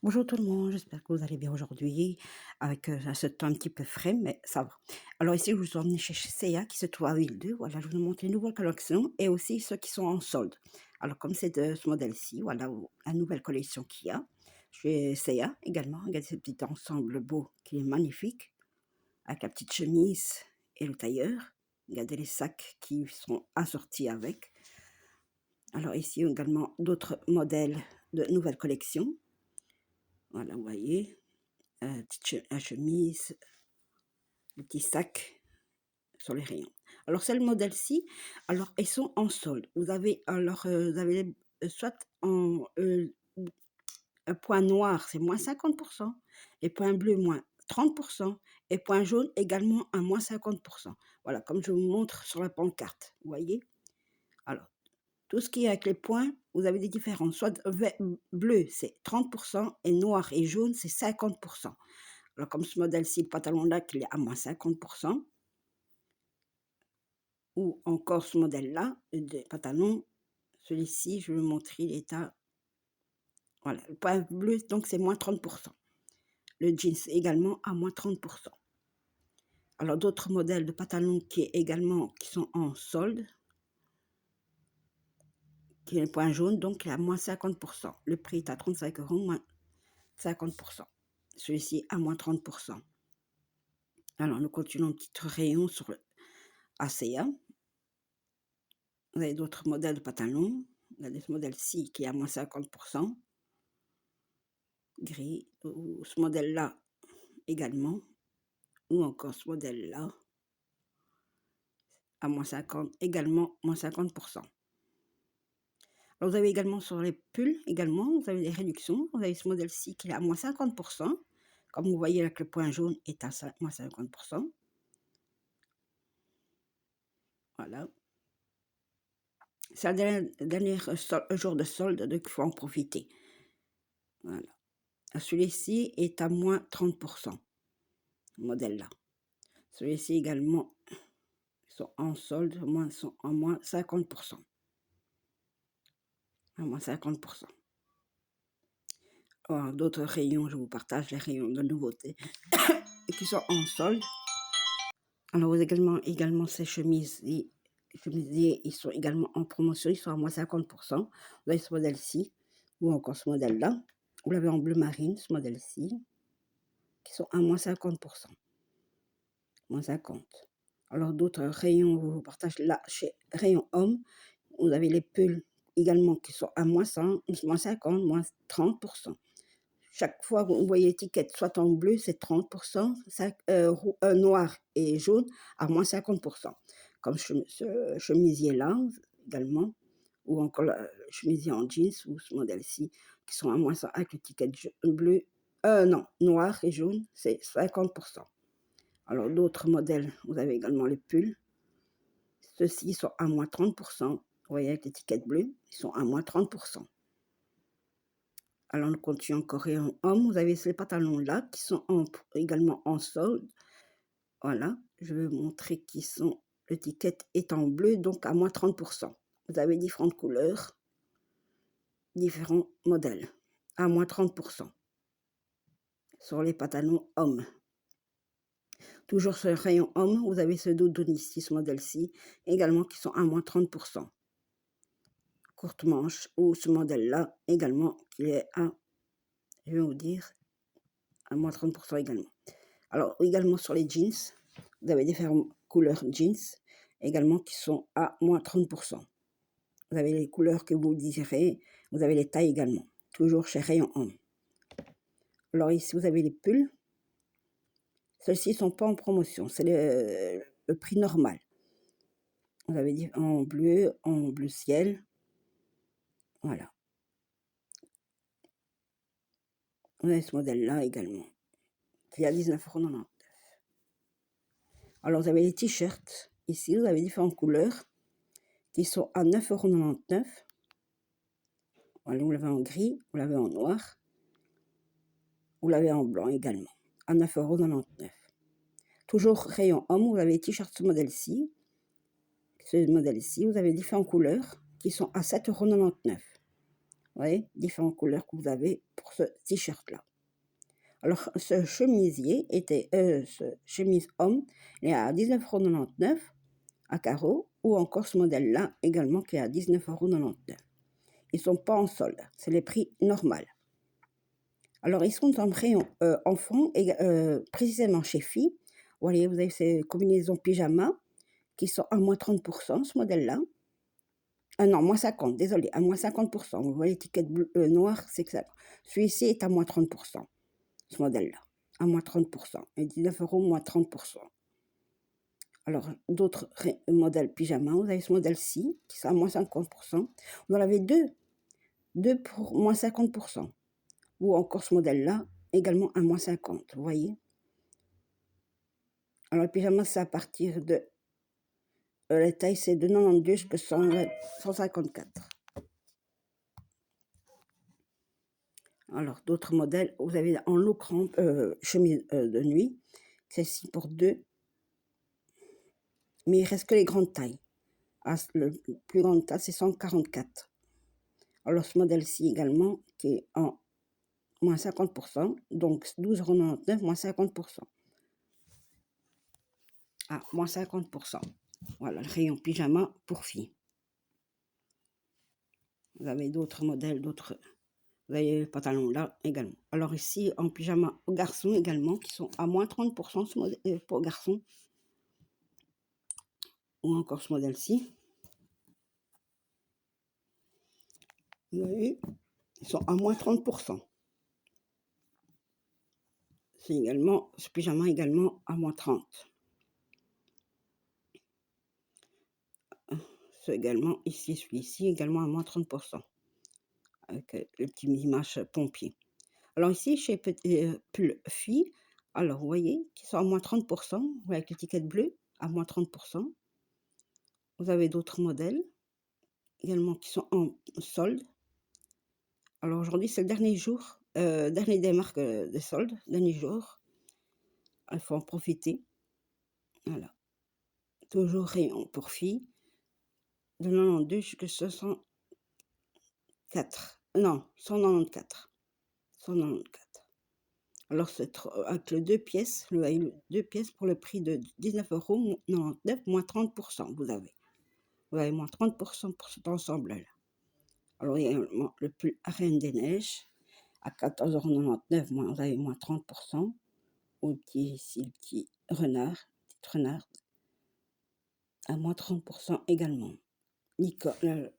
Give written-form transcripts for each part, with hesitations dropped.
Bonjour tout le monde, j'espère que vous allez bien aujourd'hui avec ce temps un petit peu frais, mais ça va. Alors ici, je vous emmène chez Seya qui se trouve à Ville 2. Voilà, je vous montre les nouvelles collections et aussi ceux qui sont en solde. Alors comme c'est de ce modèle-ci, voilà la nouvelle collection qu'il y a. Chez Seya également, regardez ce petit ensemble beau qui est magnifique, avec la petite chemise et le tailleur. Regardez les sacs qui sont assortis avec. Alors ici également d'autres modèles de nouvelles collections. Voilà, vous voyez. La chemise, le petit sac sur les rayons. Alors c'est le modèle-ci, alors ils sont en solde. Vous avez soit en, un point noir, c'est moins 50, et point bleu, moins 30, et point jaune également à moins 50. Voilà, comme je vous montre sur la pancarte, vous voyez? Alors, tout ce qui est avec les points, vous avez des différences. Soit bleu, c'est 30, et noir et jaune, c'est 50. Alors comme ce modèle-ci, le pantalon-là, qu'il est à moins 50, ou encore ce modèle-là, de pantalon, celui-ci, je vais vous montrer, il est à, voilà, le point bleu, donc c'est moins 30. Le jeans également à moins 30. Alors d'autres modèles de pantalons qui sont en solde, qui est le point jaune, donc il est à moins 50. Le prix est à 35 €, moins 50. Celui-ci à moins 30. Alors nous continuons un petit rayon sur le ASEA. Vous avez d'autres modèles de pantalons. Vous avez ce modèle-ci qui est à moins 50, gris, ou ce modèle-là également, ou encore ce modèle-là à moins 50, également moins 50. Alors vous avez également sur les pulls, également, vous avez des réductions. Vous avez ce modèle-ci qui est à moins 50. Comme vous voyez là que le point jaune est à moins 50. Voilà. C'est le dernier jour de solde, donc il faut en profiter. Voilà. Celui-ci est à moins 30 ce modèle-là. Celui-ci également sont en solde, sont en moins 50 à moins 50. Alors, d'autres rayons, je vous partage les rayons de nouveautés et qui sont en solde. Alors, vous également ces chemisiers, ils sont également en promotion, ils sont à moins 50. Vous avez ce modèle-ci, ou encore ce modèle-là. Vous l'avez en bleu marine, ce modèle-ci, qui sont à moins 50 moins 50. Alors, d'autres rayons, je vous partage là, chez Rayon Homme, vous avez les pulls également qui sont à moins 100, moins 50, moins 30. Chaque fois que vous voyez l'étiquette, soit en bleu, c'est 30, noir et jaune à moins 50. Comme ce chemisier-là également, ou encore le chemisier en jeans, ou ce modèle-ci, qui sont à moins 100 avec l'étiquette bleu, non, noir et jaune, c'est 50. Alors d'autres modèles, vous avez également les pulls. Ceux-ci sont à moins 30. Vous voyez avec l'étiquette bleue, ils sont à moins 30. Alors, nous continuons encore en homme. Vous avez ces pantalons-là qui sont également en solde. Voilà, je vais vous montrer qui sont. L'étiquette est en bleu, donc à moins 30. Vous avez différentes couleurs, différents modèles, à moins 30 sur les pantalons hommes. Toujours sur le rayon homme, vous avez ce doudoune ici, ce modèle-ci, également qui sont à moins 30. Courte manche, ou ce modèle-là également qui est à, je vais vous dire, à moins 30 également. Alors, également sur les jeans, vous avez différentes couleurs jeans, également qui sont à moins 30. Vous avez les couleurs que vous désirez, vous avez les tailles également, toujours chez Rayon Homme. Alors ici, vous avez les pulls. Ceux-ci ne sont pas en promotion, c'est le prix normal. Vous avez en bleu ciel, voilà. Vous avez ce modèle-là également, qui est à 19,99 €. Alors, vous avez les t-shirts. Ici, vous avez différentes couleurs qui sont à 9,99 €. Voilà, vous l'avez en gris, vous l'avez en noir, vous l'avez en blanc également, à 9,99 €. Toujours rayon homme, vous avez les t-shirts ce modèle-ci. Ce modèle-ci, vous avez différentes couleurs qui sont à 7,99 €. voyez? Différentes couleurs que vous avez pour ce t-shirt-là. Alors ce chemisier était ce chemise homme, il est à 19,99 € à carreaux ou encore ce modèle-là également qui est à 19,99 €. Ils sont pas en solde, c'est les prix normal. Alors ils sont en rayon, enfants et précisément chez filles. Voyez, vous avez ces combinaisons pyjama qui sont à moins 30 ce modèle-là. Ah non, moins 50, désolé, à moins 50. Vous voyez l'étiquette noire, c'est que ça. Celui-ci est à moins 30 ce modèle-là, à moins 30 et 19 € moins 30. Alors d'autres modèles pyjama, vous avez ce modèle-ci qui sont à moins 50. Vous en avez deux pour moins 50 ou encore ce modèle-là, également à moins 50, vous voyez? Alors le pyjama, c'est à partir de, la taille, c'est de 92 jusqu'à 154. Alors d'autres modèles, vous avez en low crampe, chemise, de nuit, celle-ci pour 2, mais il reste que les grandes tailles. Ah, le plus grande taille, c'est 144. Alors ce modèle-ci également, qui est en moins 50 donc 12,99 € moins 50 Ah, moins 50. Voilà, le rayon pyjama pour filles. Vous avez d'autres modèles, vous avez les pantalons là également. Alors ici, en pyjama aux garçons également, qui sont à moins 30 ce modèle, pour garçons. Ou encore ce modèle-ci. Vous voyez, ils sont à moins 30. C'est également, ce pyjama également à moins 30. C'est également ici, celui-ci également à moins 30 avec le petit image pompier. Alors ici, chez pull filles, alors vous voyez, qui sont à moins 30 avec l'étiquette bleue, à moins 30. Vous avez d'autres modèles également qui sont en solde. Alors aujourd'hui, c'est le dernier jour, dernier des marques des soldes, dernier jour. Il faut en profiter. Voilà. Toujours rayon pour filles, de 92 jusqu'à 64. Non, 194. 194. Alors c'est avec le 2 pièces, le 2 pièces pour le prix de 19,99 € moins 30 vous avez. Vous avez moins 30 pour cet ensemble-là. Alors il y a également le pull Reine des Neiges à 14,99 €, vous avez moins 30 ou ici le petit renard, petite renarde à moins 30 également. Licorne,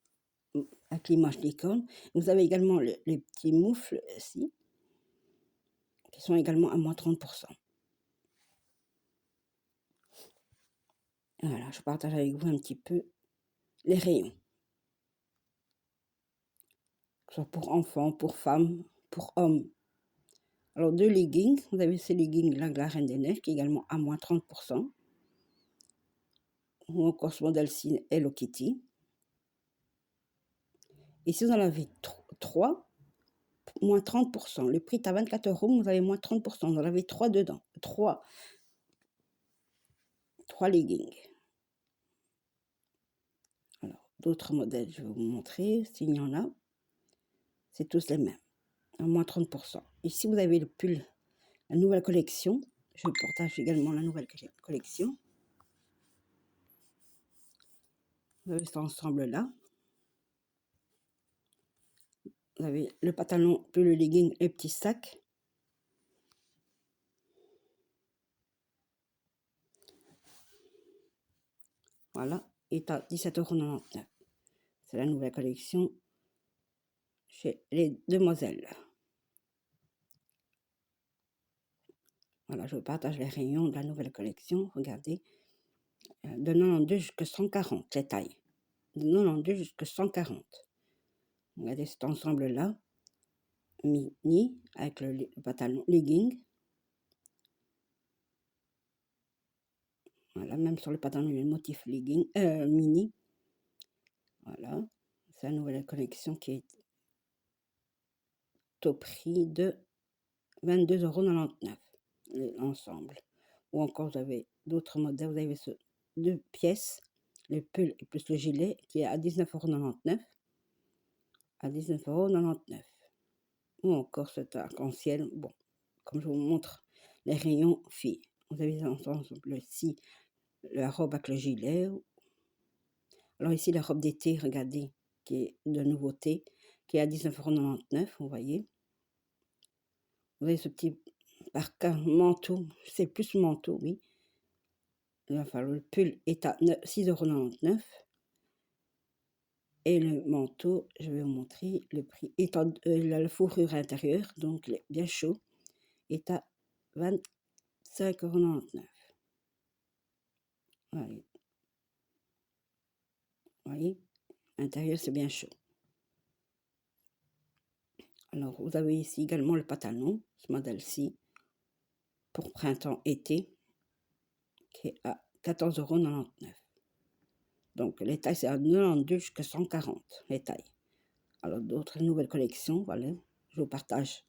avec l'image licorne. Vous avez également les petits moufles ici, qui sont également à moins 30 Voilà, je partage avec vous un petit peu les rayons. Que ce soit pour enfants, pour femmes, pour hommes. Alors, 2 leggings, vous avez ces leggings-là de la Reine des Neiges, qui est également à moins 30 ou encore ce modèle-ci Hello Kitty. Et si vous en avez 3, moins 30 le prix est à 24 €, vous avez moins 30 vous en avez 3 dedans. 3 leggings. Alors, d'autres modèles, je vais vous montrer s'il y en a. C'est tous les mêmes, à moins 30 Ici, vous avez le pull, la nouvelle collection. Je partage également la nouvelle collection. Vous avez cet ensemble-là. Vous avez le pantalon, puis le legging et petit sac. Voilà, est à 17,99 €. C'est la nouvelle collection chez les demoiselles. Voilà, je vous partage les rayons de la nouvelle collection. Regardez, de 92 jusqu'à 140, les tailles. De 92 jusqu'à 140. Regardez cet ensemble-là, mini, avec le pantalon legging. Voilà, même sur le pantalon, il y a le motif legging, mini. Voilà, c'est la nouvelle collection qui est au prix de 22,99 € l'ensemble. Ou encore, vous avez d'autres modèles, vous avez ce 2 pièces, le pull et plus le gilet qui est à 19,99 €. à 19,99 €. Ou encore cet arc-en-ciel, bon, comme je vous montre les rayons filles. Vous avez ensemble ici la robe avec le gilet. Alors ici, la robe d'été, regardez, qui est de nouveauté, qui est à 19,99 €, vous voyez. Vous avez ce petit parka manteau, c'est plus manteau, oui. Enfin, le pull est à 6,99 € et le manteau, je vais vous montrer le prix, étant la fourrure intérieure, donc il est bien chaud, est à 25,99 €. Voyez, voyez, l'intérieur c'est bien chaud. Alors vous avez ici également le pantalon, ce modèle-ci, pour printemps-été, qui est à 14,99 €. Donc les tailles, c'est à 92 jusqu'à 140, les tailles. Alors d'autres nouvelles collections, voilà, je vous partage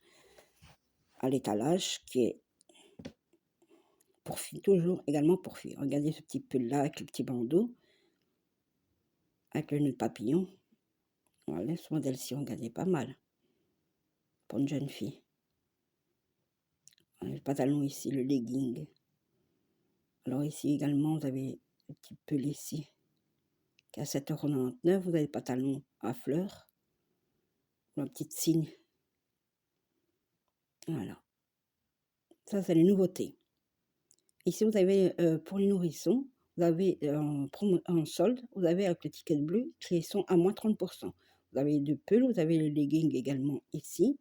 à l'étalage, qui est pour filles, toujours également pour filles. Regardez ce petit pull-là avec le petit bandeau, avec le nœud de papillon. Voilà, ce modèle-ci, regardez, pas mal, pour une jeune fille. Voilà, le pantalon ici, le legging. Alors ici également, vous avez le petit pull ici, qui est à 7,99 €. Vous avez le pantalon à fleurs, la petite signe. Voilà, ça c'est les nouveautés. Ici, vous avez, pour les nourrissons, vous avez, en solde, vous avez avec le ticket bleu qui sont à moins 30 %. Vous avez 2 pulls, vous avez les leggings également ici,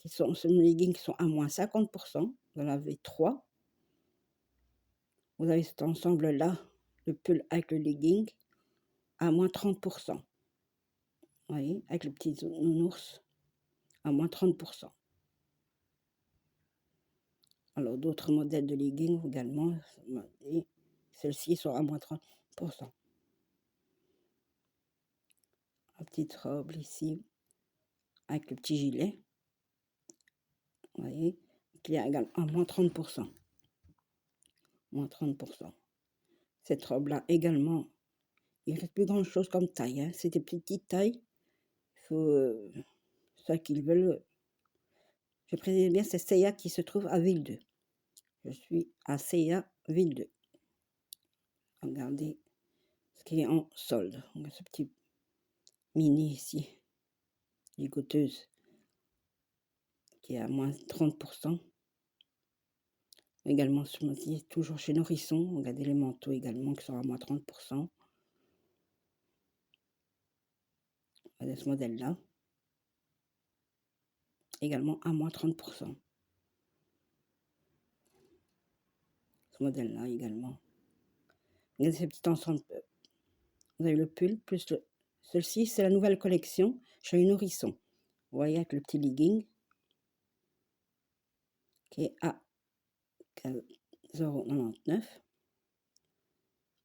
ce sont les leggings qui sont à moins 50 %. Vous en avez 3. Vous avez cet ensemble-là, le pull avec le legging, à moins 30 %. Vous voyez? Avec le petit nounours, à moins 30 %. Alors d'autres modèles de leggings également, et celles-ci sont à moins 30 %. La petite robe ici, avec le petit gilet, vous voyez, qui est également à moins 30 %. Moins 30 %. Cette robe-là également, il ne reste plus grand-chose comme taille, hein. C'est des petites tailles. Il faut, ceux qui veulent. Je précise bien, c'est Seya qui se trouve à Ville 2. Je suis à Seya, Ville 2. Regardez ce qui est en solde. On a ce petit mini ici, ligoteuse, qui est à moins 30 %. Également ce mois-ci, toujours chez Nourrisson. Regardez les manteaux également qui sont à moins 30 %. Regardez ce modèle-là, également à moins 30 %. Ce modèle-là également. Regardez ce petit ensemble. Vous avez le pull plus le. Celle-ci, c'est la nouvelle collection chez les Nourrissons. Vous voyez, avec le petit legging qui est à 15,99 €.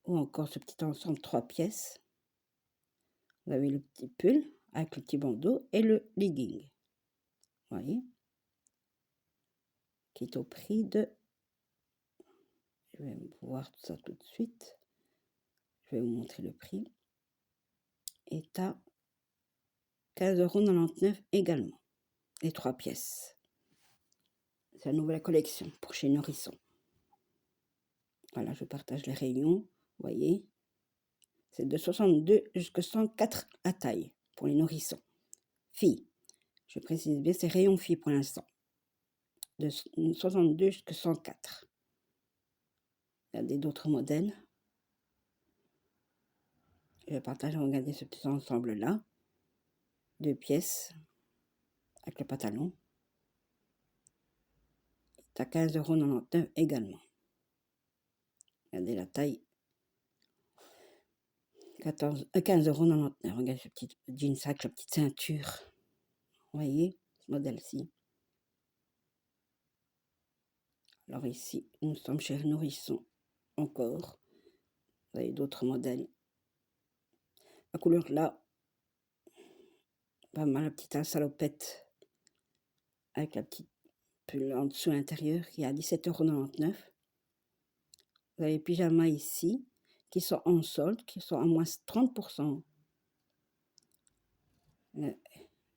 Ou encore ce petit ensemble 3 pièces. Vous avez le petit pull avec le petit bandeau et le legging. Vous voyez, qui est au prix de. Je vais voir tout ça tout de suite. Je vais vous montrer le prix. Est à 15,99 € également. Les 3 pièces. C'est la nouvelle collection pour chez Nourrisson. Voilà, je partage les rayons. Vous voyez, c'est de 62 jusqu'à 104 à taille pour les nourrissons. Filles, je précise bien, c'est rayon filles pour l'instant. De 62 jusqu'à 104. Il y a d'autres modèles. Je partage, regardez ce petit ensemble-là. 2 pièces avec le pantalon. C'est à 15,99 € également. Regardez la taille. 15,99 €. Regardez ce petit jeans avec la petite ceinture. Vous voyez, ce modèle-ci. Alors ici, nous sommes chez Nourrisson encore. Vous avez d'autres modèles. La couleur là, pas mal, la petite salopette avec la petite pull en dessous à l'intérieur qui est à 17,99 €. Vous avez les pyjamas ici qui sont en solde, qui sont à moins 30 %. Le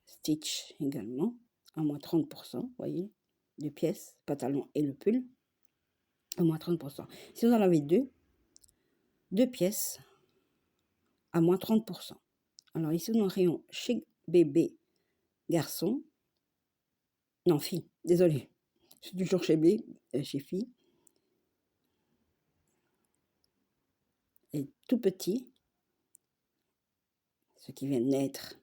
stitch également, à moins 30%, vous voyez? 2 pièces, pantalon et le pull, à moins 30%. Si vous en avez 2 pièces, à moins 30%. Alors ici, dans le rayon chez bébé, garçon, non, fille, désolée, je suis toujours chez fille, et tout petit, ceux qui viennent naître.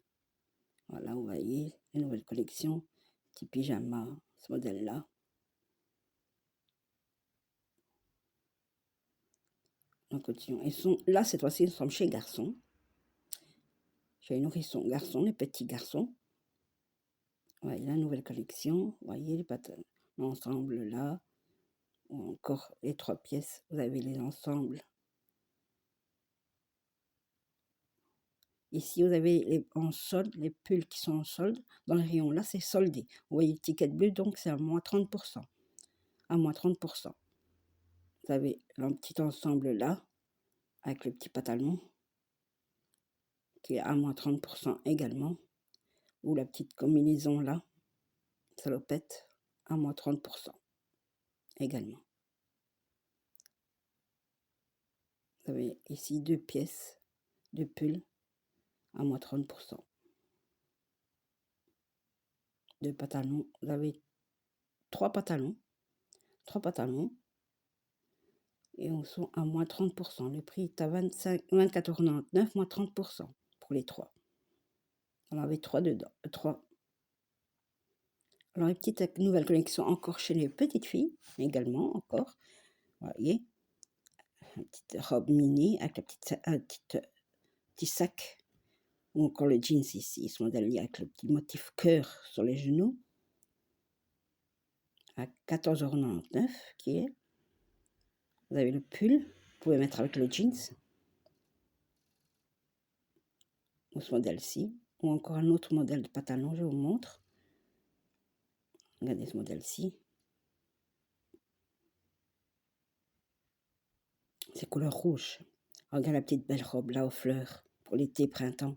Voilà, vous voyez, les nouvelles collections, petit pyjama, ce modèle-là. En cotillon. Là, cette fois-ci, nous sommes chez garçon. Chez les nourrissons garçons, les petits garçons. Voyez la nouvelle collection. Vous voyez les patterns. L'ensemble là. Ou encore les 3 pièces. Vous avez les ensembles. Ici, vous avez en solde, les pulls qui sont en solde. Dans le rayon là, c'est soldé. Vous voyez l'étiquette bleue, donc c'est à moins 30%. À moins 30%. Vous avez un petit ensemble là, avec le petit pantalon, qui est à moins 30% également. Ou la petite combinaison là, salopette, à moins 30% également. Vous avez ici 2 pièces de pull à moins 30%. De pantalons, vous avez 3 pantalons. 3 pantalons. Et on sont à moins 30%. Le prix est à 24,99 €, moins 30% pour les 3. On en avait 3 dedans. 3. Alors, les petites nouvelles collections encore chez les petites filles, également, encore. Vous voyez, une petite robe mini avec un petit sac. Ou encore le jeans ici, ce modèle avec le petit motif cœur sur les genoux. À 14,99 € qui est. Vous avez le pull, vous pouvez mettre avec le jeans. Ou ce modèle-ci. Ou encore un autre modèle de pantalon, je vous montre. Regardez ce modèle-ci. C'est couleur rouge. Regarde la petite belle robe là aux fleurs pour l'été, printemps.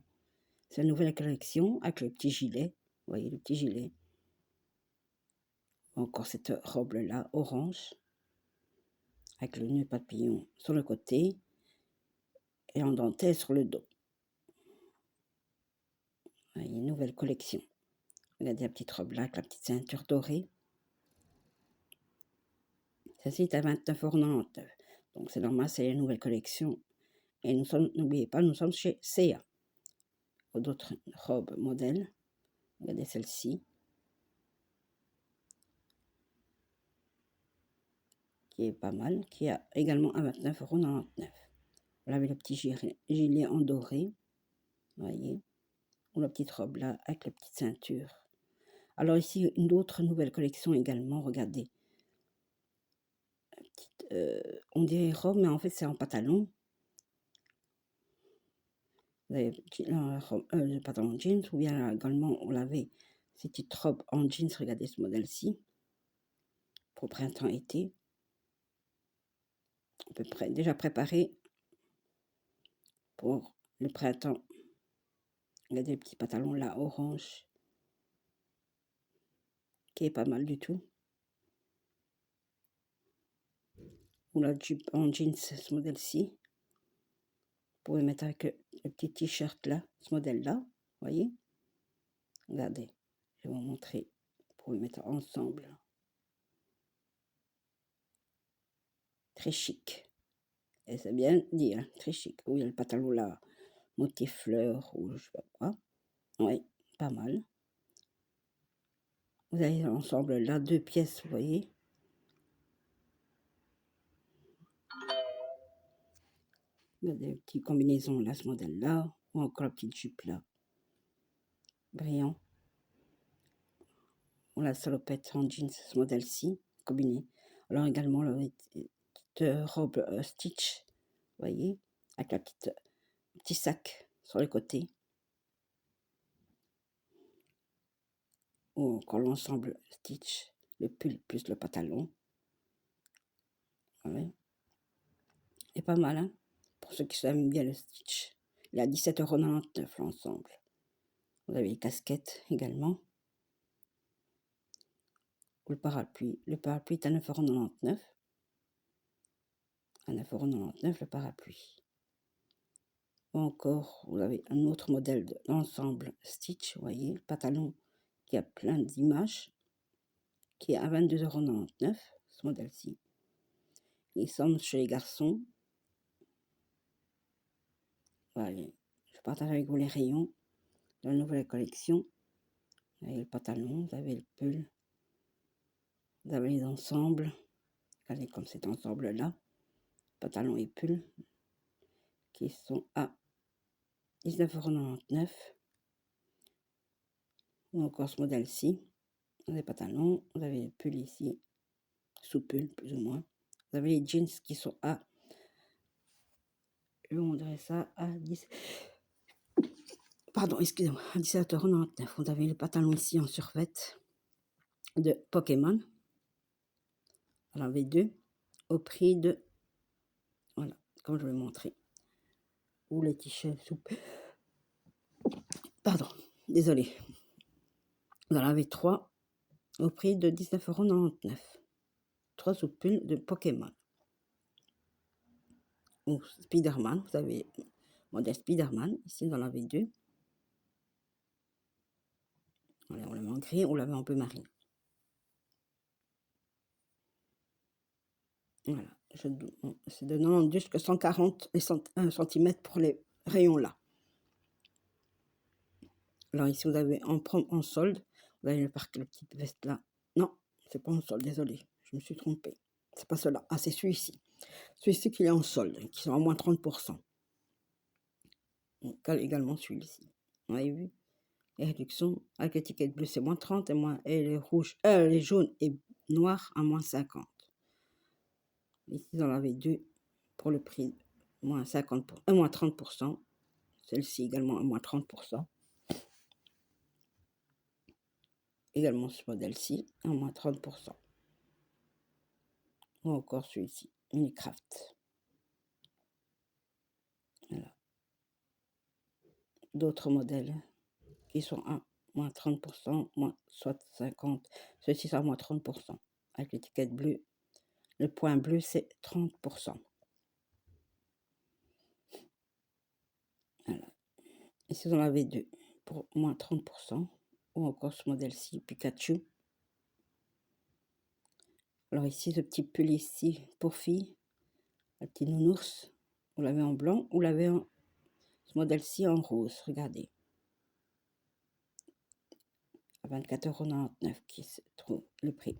C'est la nouvelle collection avec le petit gilet. Vous voyez le petit gilet. Encore cette robe là orange avec le nœud papillon sur le côté et en dentelle sur le dos. Vous voyez, une nouvelle collection. Regardez la petite robe là avec la petite ceinture dorée. Celle-ci est à 29,99 €. Donc c'est normal, c'est une nouvelle collection. Et n'oubliez pas, nous sommes chez C&A. D'autres robes modèles. Regardez celle-ci. Qui est pas mal, qui est également à 29,99 €. Vous avez le petit gilet en doré. Voyez. Ou la petite robe là avec la petite ceinture. Alors ici, une autre nouvelle collection également, regardez. On dirait robe, mais en fait c'est en pantalon. Vous avez le pantalon jeans, ou bien également on l'avait cette petite robe en jeans, regardez ce modèle-ci. Pour printemps-été. À peu près déjà préparé pour le printemps. Regardez le petit pantalon là, orange. Qui est pas mal du tout. Ou la jupe en jeans, ce modèle-ci. Vous pouvez mettre avec le petit t-shirt là, ce modèle-là, voyez. Regardez, je vais vous montrer. Vous pouvez mettre ensemble. Très chic. Et c'est bien dit, hein, très chic. Oui, le pantalon là, motif fleur ou je sais pas quoi. Oui, pas mal. Vous avez l'ensemble là, 2 pièces, vous voyez. Il y a des petites combinaisons là, ce modèle-là, ou encore la petite jupe là, brillant. Ou la salopette en jeans, ce modèle-ci, combiné. Alors également, la petite robe stitch, vous voyez, avec la petit sac sur les côtés. Ou encore l'ensemble stitch, le pull plus le pantalon. Ouais. Et pas mal, hein, pour ceux qui aiment bien le stitch. Il est à 17,99 € l'ensemble. Vous avez les casquettes également. Ou le parapluie. Le parapluie est à 9,99 €. À 9,99 € le parapluie. Ou encore, vous avez un autre modèle d'ensemble Stitch, vous voyez, le pantalon qui a plein d'images, qui est à 22,99 €, ce modèle-ci. Ils sont chez les garçons. Voilà, je partage avec vous les rayons de la nouvelle collection. Vous avez le pantalon, vous avez le pull, vous avez les ensembles. Regardez comme cet ensemble-là, pantalon et pull, qui sont à 19,99 €. Ou encore ce modèle-ci, vous avez le pantalon, vous avez le pull ici, sous pull plus ou moins. Vous avez les jeans qui sont à, je vous montrerai ça, à 10, pardon, excusez-moi, à 17,99 €. Vous avez le pantalon ici en survêt de Pokémon. Vous en avez deux au prix de, voilà, comme je vais montrer. Ou les t-shirts sous, pardon, désolé. Vous en avez trois au prix de 19,99 €. 3 sous pull de Pokémon. Ou Spider-Man, vous avez modèle Spider-Man, ici vous en avez deux. Voilà, on l'avait en gris, on l'avait en peu marine. Voilà, c'est de 92 jusqu'à 140 cm pour les rayons là. Alors ici vous avez en solde, vous avez le petite veste là. Non, c'est pas en solde, désolé, je me suis trompée. C'est pas cela. Ah, c'est celui-ci. Celui-ci qui est en solde, qui sont à moins 30%. Donc, également celui-ci. Vous avez vu? Les réductions avec l'étiquette bleue, c'est moins 30 et les rouges, les jaunes et noirs à moins 50. Ici, vous en avez deux pour le prix, moins 30%. Celle-ci également à moins 30%. Également ce modèle-ci à moins 30%. Ou encore celui-ci, Unicraft. Voilà. D'autres modèles qui sont à moins 30%, moins soit 50%. Ceux-ci sont à moins 30%. Avec l'étiquette bleue. Le point bleu, c'est 30%. Voilà. Ici, vous en avez deux pour moins 30%. Ou encore ce modèle-ci, Pikachu. Alors ici, ce petit pull ici pour filles, un petit nounours. Vous l'avez en blanc, ou l'avez en ce modèle-ci en rose. Regardez. À 24,99 € qui se trouve le prix.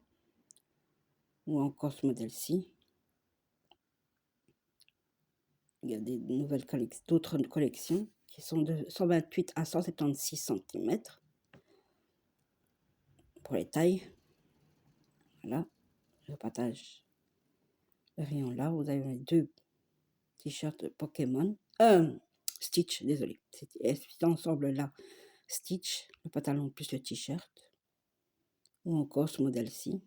Ou encore ce modèle-ci. Il y a des nouvelles collections, d'autres collections qui sont de 128 à 176 cm pour les tailles. Voilà, je partage le rayon là. Vous avez deux t-shirts Pokémon. Stitch, désolé. Cet ensemble-là, Stitch, le pantalon plus le t-shirt. Ou encore ce modèle-ci,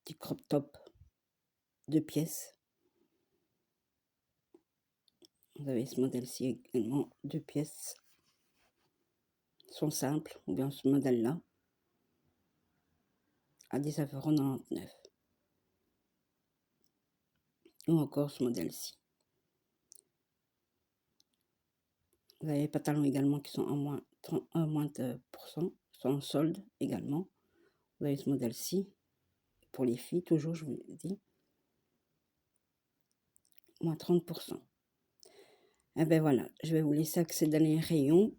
petit crop top, 2 pièces. Vous avez ce modèle-ci également, 2 pièces. Sont simples, ou bien ce modèle-là, à 19,99 €. Ou encore ce modèle-ci. Vous avez les pantalons également qui sont en moins de pourcent, sont en solde également. Vous avez ce modèle-ci, pour les filles, toujours, je vous l'ai dit, moins 30%. Et ben voilà, je vais vous laisser accéder dans les rayons,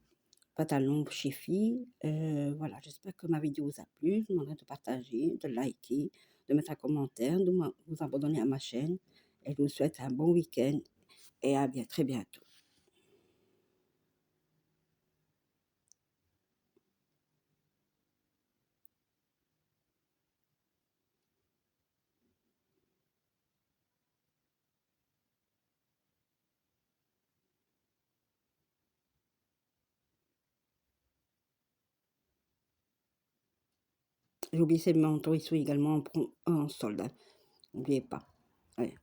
pantalons chez filles. Voilà, j'espère que ma vidéo vous a plu. Je vous demanderai de partager, de liker, de mettre un commentaire, de vous abonner à ma chaîne. Et je vous souhaite un bon week-end et à très bientôt. J'ai oublié ces manteaux, ils sont également en solde. N'oubliez pas. Ouais.